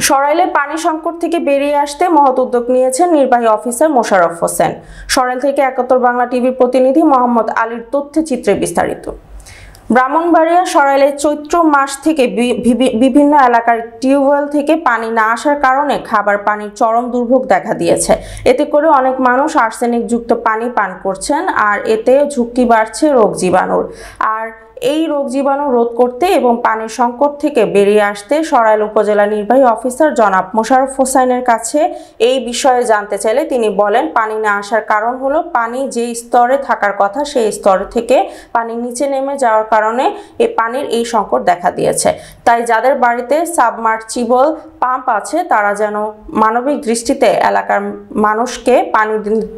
সরাইলে পানি সংকট থেকে বেরিয়ে আসতে মহৎ উদ্যোগ নিয়েছেন নির্বাহী অফিসার মোশাররফ হোসেন। সরাইল থেকে ৭১ বাংলা টিভির প্রতিনিধি মোহাম্মদ আলীর তথ্যচিত্রে বিস্তারিত। ব্রাহ্মণবাড়িয়া সরাইলের চৈত্র মাস থেকে বিভিন্ন এলাকার টিউবওয়েল থেকে পানি না আসার কারণে খাবার পানির চরম দুর্ভোগ দেখা দিয়েছে। এতে করে অনেক মানুষ আর্সেনিক যুক্ত পানি পান করছেন, আর এতে ঝুঁকি বাড়ছে রোগ জীবাণুর। আর এই রোগ জীবাণু রোধ করতে এবং পানির সংকট থেকে বেরিয়ে আসতে সরাইল উপজেলা নির্বাহী অফিসার জনাব মোশাররফ হোসেনের কাছে এই বিষয়ে জানতে চাইলে তিনি বলেন, পানি না আসার কারণ হলো পানি যে স্তরে থাকার কথা সেই স্তর থেকে পানি নিচে নেমে যাওয়ার কারণে এই পানির এই সংকট দেখা দিয়েছে। তাই যাদের বাড়িতে সাবমার্সিবল পাম্প আছে তারা যেন মানবিক দৃষ্টিতে এলাকার মানুষকে পানি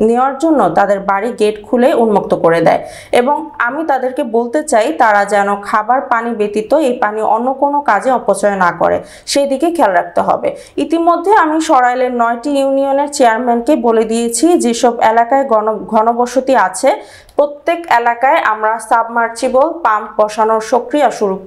নেওয়ার জন্য তাদের বাড়ি গেট খুলে উন্মুক্ত করে দেয়। এবং আমি তাদেরকে বলতে চাই তারা যেন খাবার পানি ব্যতীত এই পানি অন্য কোনো কাজে অপচয় না করে, সেই দিকে খেয়াল রাখতে হবে। ইতিমধ্যে আমি সরাইলের 9টি ইউনিয়নের চেয়ারম্যানকে বলে দিয়েছি যেসব এলাকায় ঘনবসতি আছে প্রত্যেক এলাকায় আমরা সাবমার্সিবল পাম্প বসানোর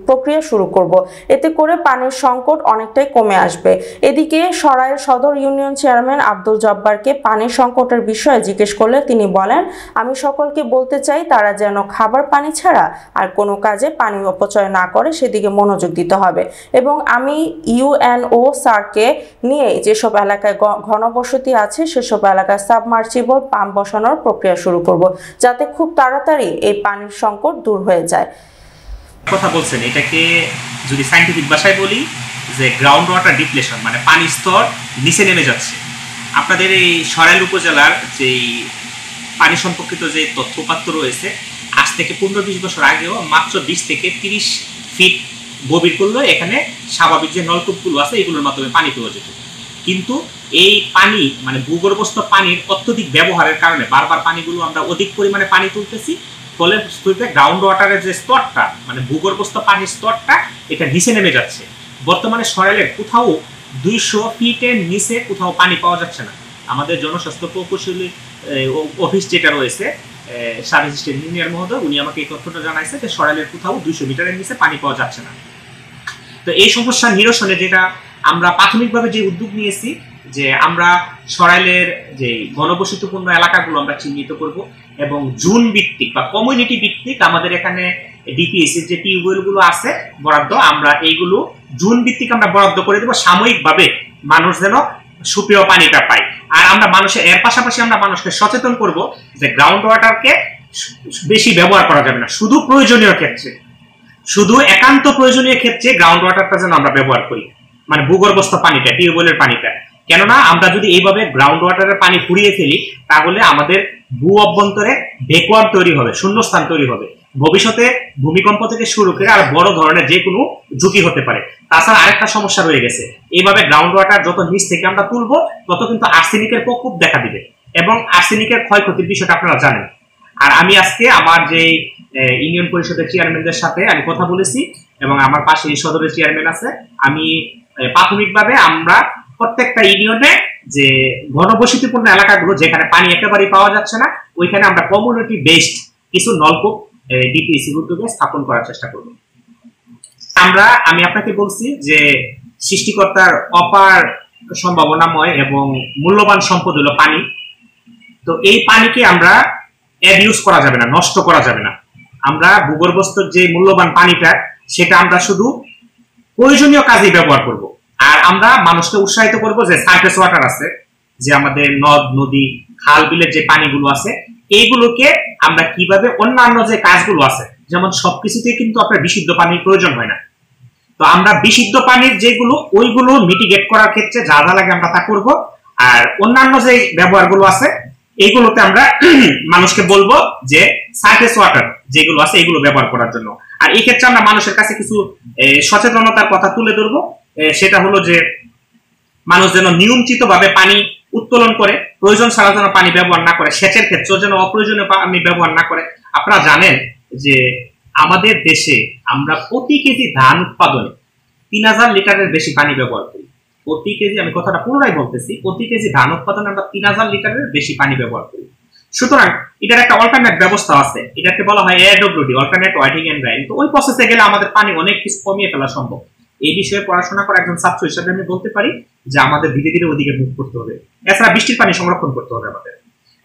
প্রক্রিয়া শুরু করব। এতে করে পানির সংকট অনেকটাই কমে আসবে। এদিকে সরাইল সদর ইউনিয়ন চেয়ারম্যান আব্দুল জব্বারকে পানির সংকটের বিষয়ে জিজ্ঞেস করলে তিনি বলেন, আমি সকলকে বলতে চাই তারা যেন খাবার পানি ছাড়া আর কোনো কাজে পানি অপচয় না করে সেদিকে মনোযোগ দিতে হবে। এবং আমি ইউএনও স্যারকে নিয়ে যেসব এলাকায় ঘনবসতি আছে সেসব এলাকায় সাবমার্সিবল পাম্প বসানোর প্রক্রিয়া শুরু করব, যাতে খুব তাড়াতাড়ি এই পানির সংকট দূর হয়ে যায়। কথা বলছেন, এটাকে যদি সায়েন্টিফিক ভাষায় বলি যে গ্রাউন্ড ওয়াটার ডিপ্লেশন, মানে পানির স্তর নিচে নেমে যাচ্ছে। আপনাদের এই সরাইল উপজেলার যে পানি সম্পর্কিত যে তথ্যপাত্র রয়েছে, আজ থেকে 15-20 বছর আগেও মাত্র 20 থেকে 30 ফিট গভীর করলে এখানে স্বাভাবিক যে নলকূপগুলো আছে এগুলোর মাধ্যমে পানি পাওয়া যেত। কিন্তু এই পানি মানে ভূগর্ভস্থ পানির অত্যধিক ব্যবহারের কারণে বারবার পানিগুলো আমরা অধিক পরিমাণে পানি তুলতেছি, ফলে গ্রাউন্ড ওয়াটারের যে স্তরটা মানে ভূগর্ভস্থ পানির স্তরটা এটা নিচে নেমে যাচ্ছে। বর্তমানে সরাইলের কোথাও 200 ফিটের নিচে কোথাও পানি পাওয়া যাচ্ছে না। আমাদের জনস্বাস্থ্য প্রকৌশলী অফিস যেটা রয়েছে সাব অ্যাসিস্ট্যান্ট ইঞ্জিনিয়ার মহোদয়, উনি আমাকে এই তথ্যটা জানাইছে যে সরাইলের কোথাও 200 মিটারের নিচে পানি পাওয়া যাচ্ছে না। তো এই সমস্যা নিরসনে যেটা আমরা প্রাথমিকভাবে যে উদ্যোগ নিয়েছি যে আমরা সরাইলের যে ঘনবসতিপূর্ণ এলাকাগুলো আমরা চিহ্নিত করব এবং জোন ভিত্তিক বা কমিউনিটি ভিত্তিক আমাদের এখানে ডিপিএসসি যে টিউবওয়েলগুলো আছে বরাদ্দ, আমরা এইগুলো জোন ভিত্তিক আমরা বরাদ্দ করে দেবো সাময়িকভাবে, মানুষ যেন সুপেয় পানিটা পায়। আর আমরা এর পাশাপাশি আমরা মানুষকে সচেতন করব যে গ্রাউন্ড ওয়াটারকে বেশি ব্যবহার করা যাবে না, শুধু প্রয়োজনীয় ক্ষেত্রে, শুধু একান্ত প্রয়োজনীয় ক্ষেত্রে গ্রাউন্ড ওয়াটারটা যেন আমরা ব্যবহার করি, মানে ভূগর্ভস্থ পানিটা, টিউবওয়েলের পানিটা। কেননা আমরা যদি এইভাবে গ্রাউন্ড ওয়াটারের পানি ফুরিয়ে ফেলি তাহলে আমাদের ভূ অভ্যন্তরে ভ্যাকুয়াম তৈরি হবে, শূন্যস্থান তৈরি হবে। ভবিষ্যতে ভূমিকম্প থেকে শুরু করে আর বড় ধরনের যে কোনো ঝুঁকি হতে পারে। তাছাড়া আরেকটা সমস্যা রয়ে গেছে, এইভাবে গ্রাউন্ড ওয়াটার যত নিচ থেকে আমরা তুলবো তত কিন্তু আর্সেনিকের প্রকোপ দেখা দিবে এবং আর্সেনিকের ক্ষয়ক্ষতির বিষয়টা আপনারা জানেন। আর আমি আজকে আমার যে ইউনিয়ন পরিষদের চেয়ারম্যানদের সাথে আমি কথা বলেছি এবং আমার পাশে সদরের চেয়ারম্যান আছে, আমি প্রাথমিকভাবে আমরা প্রত্যেকটা ইউনিয়নে যে ঘনবসতিপূর্ণ এলাকাগুলো যেখানে পানি একেবারেই পাওয়া যাচ্ছে না ওইখানে আমরা কমিউনিটি বেসড কিছু নলকূপ ডিপিএসসি উদ্যোগে স্থাপন করার চেষ্টা করব। আমি আপনাকে বলছি যে সৃষ্টিকর্তার অপার সম্ভাবনাময় এবং মূল্যবান সম্পদ হলো পানি। তো এই পানিকে আমরা অ্যাবিউজ করা যাবে না, নষ্ট করা যাবে না। আমরা ভূগর্ভস্থ যে মূল্যবান পানিটা সেটা আমরা শুধু প্রয়োজনীয় কাজে ব্যবহার করব। আর আমরা মানুষকে উৎসাহিত করব যে সারফেস ওয়াটার আছে, যে আমাদের নদ নদী খাল বিলের যে পানিগুলো আছে এইগুলোকে আমরা কিভাবে অন্যান্য যে কাজগুলো আছে, যেমন সবকিছুতে কিন্তু আপনার বিশুদ্ধ পানির প্রয়োজন হয় না, তো আমরা বিশুদ্ধ পানির যেগুলো ওইগুলো মিটিগেট করার ক্ষেত্রে যা যা লাগে আমরা তা করব। আর অন্যান্য যে ব্যবহারগুলো আছে এইগুলোতে আমরা মানুষকে বলবো যে সারফেস ওয়াটার যেগুলো আছে এগুলো ব্যবহার করার জন্য। আর এই ক্ষেত্রে আমরা মানুষের কাছে কিছু সচেতনতার কথা তুলে ধরবো, সেটা হলো যে মানুষ যেন নিয়ন্ত্রিত ভাবে পানি উত্তোলন করে, প্রয়োজন ছাড়া যেন পানি ব্যবহার না করে, সেচের ক্ষেত্রে যেন অপ্রয়োজনীয় পানি ব্যবহার না করে। আপনারা জানেন যে আমাদের দেশে আমরা প্রতি কেজি ধান উৎপাদনে 3000 লিটারের বেশি পানি ব্যবহার করি। প্রতি কেজি, আমি কথাটা পুনরায় বলতেছি, প্রতি কেজি ধান উৎপাদনে আমরা 3000 লিটারের বেশি পানি ব্যবহার করি। সুতরাং এটার একটা অল্টারনেট ব্যবস্থা আছে, এটাকে বলা হয় এডব্লিউডি, অল্টারনেট ওয়াইডিং এন্ড ড্রাইং। তো ওই প্রসেসে গেলে আমাদের পানি অনেক কিছু কমিয়ে ফেলা সম্ভব। এই বিষয়ে পড়াশোনা করা একজন ছাত্র হিসেবে আমি বলতে পারি যে আমাদের ধীরে ধীরে ওদিকে মুভ করতে হবে। এছাড়া বৃষ্টির পানি সংরক্ষণ করতে হবে আমাদের,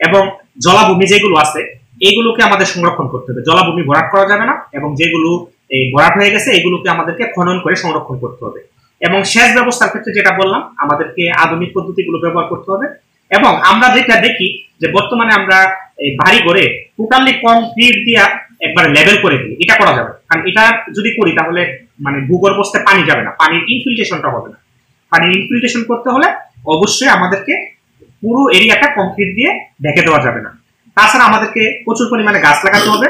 এবং জলাভূমি যেগুলো আছে এইগুলোকে আমাদের সংরক্ষণ করতে হবে। জলাভূমি ভরাট করা যাবে না, এবং যেগুলো এই ভরাট হয়ে গেছে এগুলোকে আমাদেরকে খনন করে সংরক্ষণ করতে হবে। এবং সেচ ব্যবস্থার ক্ষেত্রে যেটা বললাম, আমাদেরকে আধুনিক পদ্ধতিগুলো ব্যবহার করতে হবে। এবং আমরা যেটা দেখি যে বর্তমানে আমরা এই বাড়ি ঘরে টোটালি কংক্রিট দিয়ে একবার লেভেল করে দিই, এটা করা যাবে। কারণ এটা যদি করি তাহলে মানে ভূগর্ভস্থে পানি যাবে না, পানির ইনফিল্ট্রেশনটা হবে না। পানির ইনফিল্ট্রেশন করতে হলে অবশ্যই আমাদেরকে পুরো এরিয়াটা কংক্রিট দিয়ে ঢেকে দেওয়া যাবে না। তাছাড়া আমাদেরকে প্রচুর পরিমাণে গাছ লাগাতে হবে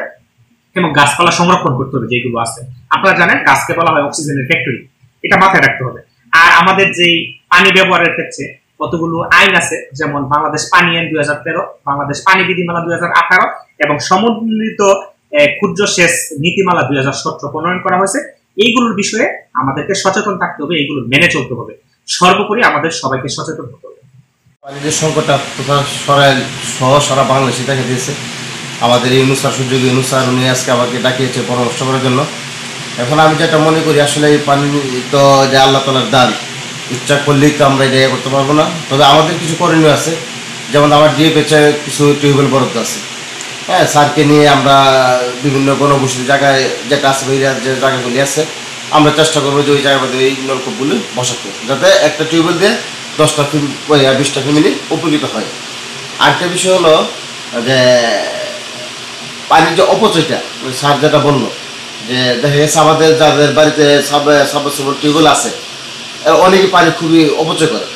এবং গাছপালা সংরক্ষণ করতে হবে যেগুলো আছে। আপনারা জানেন গাছকে বলা হয় অক্সিজেনের ফ্যাক্টরি, এটা মাথায় রাখতে হবে। আর আমাদের যে পানি ব্যবহারের ক্ষেত্রে কতগুলো আইন আছে, যেমন বাংলাদেশ পানি আইন 2013, বাংলাদেশ পানি বিধিমালা 2018 এবং সমন্বিত ক্ষুদ্র সেচ নীতিমালা 2017 প্রণয়ন করা হয়েছে। এইগুলোর বিষয়ে আমাদেরকে সচেতন থাকতে হবে, এইগুলো মেনে চলতে হবে। সর্বোপরি আমাদের সবাইকে সচেতন হতে হবে। পানির সংকটটা সরাইল সহ সারা বাংলাদেশে দেখা দিয়েছে। আমাদের ইউনুসার সুযোগ ইউনুসার উনি আজকে আমাকে ডাকিয়েছে পরামর্শ করার জন্য। এখন আমি যেটা মনে করি আসলে এই পানি তো যে আল্লাহ তাআলার দান, ইচ্ছা করলেই তো আমরা এটা করতে পারবো না। তবে আমাদের কিছু করণীয় আছে, যেমন আমার ডিএফএইচে কিছু টিউবওয়েল বরাদ্দ আছে। হ্যাঁ, স্যারকে নিয়ে আমরা বিভিন্ন গণবসতির জায়গায় যেটা আছে যে জায়গাগুলি আছে আমরা চেষ্টা করবো যে ওই জায়গাতে এই নলকূপগুলি বসাতে, যাতে একটা টিউবওয়েল দিয়ে 10টা 20টা ফ্যামিলি উপকৃত হয়। আরেকটা বিষয় হলো যে পানির যে অপচয়টা, ওই স্যার যেটা বললো যে দেখা গেছে আমাদের যাদের বাড়িতে সাবমার্সিবল টিউবওয়েল আছে অনেকে পানি খুবই অপচয় করে।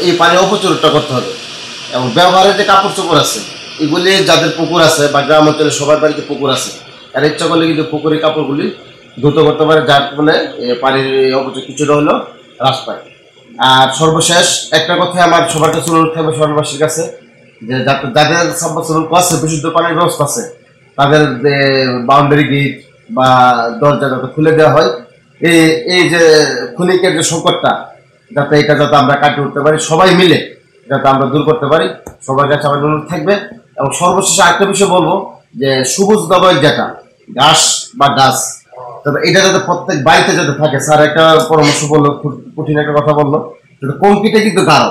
এই পানি অপচয়টা করতে হবে। এবং ব্যবহারের যে কাপড় চোপড় আছে এগুলি যাদের পুকুর আছে বা গ্রাম অঞ্চলে সবার বাড়িতে পুকুর আছে, তারা ইচ্ছা করলে কিন্তু পুকুরের কাপড়গুলি ধুতে করতে পারে, যার ফলে পানির অপচয় কিছুটা হলেও হ্রাস পায়। আর সর্বশেষ একটা কথা আমার সবার কাছে অনুরোধ থাকবে, সর্ববাসীর কাছে, যে যাদের সাবমার্সিবল আছে বিশুদ্ধ পানির ব্যবস্থা আছে তাদের বাউন্ডারি গেট বা দরজা যাতে খুলে দেওয়া হয়। এই যে ক্ষণিকের যে সংকটটা যাতে এটা যাতে আমরা কাটিয়ে উঠতে পারি, সবাই মিলে যাতে আমরা দূর করতে পারি, সবার কাছে আমার অনুরোধ থাকবে। এবং সর্বশেষে আরেকটা বিষয় বলবো যে সবুজ দাবায় যেটা ঘাস বা গাছ, তবে এটা যাতে প্রত্যেক বাড়িতে যাতে থাকে। স্যার একটা পরামর্শ বললো, কঠিন একটা কথা বললো, কংক্রিটে কিন্তু গাঢ়।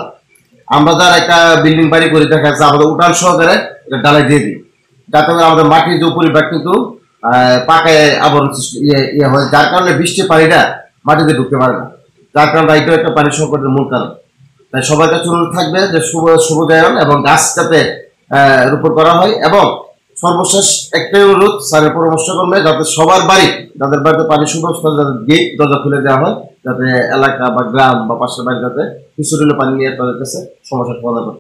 আমরা যারা একটা বিল্ডিং বাড়ি করে দেখা যাচ্ছে আমাদের উঠান সহকারে এটা ডালাই দিয়ে দিই, যাতে আমাদের মাটির যে উপরিভাগ কিন্তু পাকায় আবরণ ইয়ে হয়, যার কারণে বৃষ্টির পানিটা মাটিতে ঢুকতে পারে না, যার কারণে এটাও একটা পানি সংকটের মূল কারণ। তাই সবার কাছে অনুরোধ থাকবে যে সবুজায়ন এবং গাছ যাতে রোপণ করা হয়। এবং সর্বশেষ একটাই অনুরোধ, স্যারের পরামর্শ করবে যাতে সবার বাড়ি, যাদের বাড়িতে পানি সুব্যবস্থা, যাতে গেট দরজা খুলে দেওয়া হয়, যাতে এলাকা বা গ্রাম বা পাশের বাড়ি যাতে কিছু পানি নিয়ে তাদের কাছে সমস্যার সমাধান করে।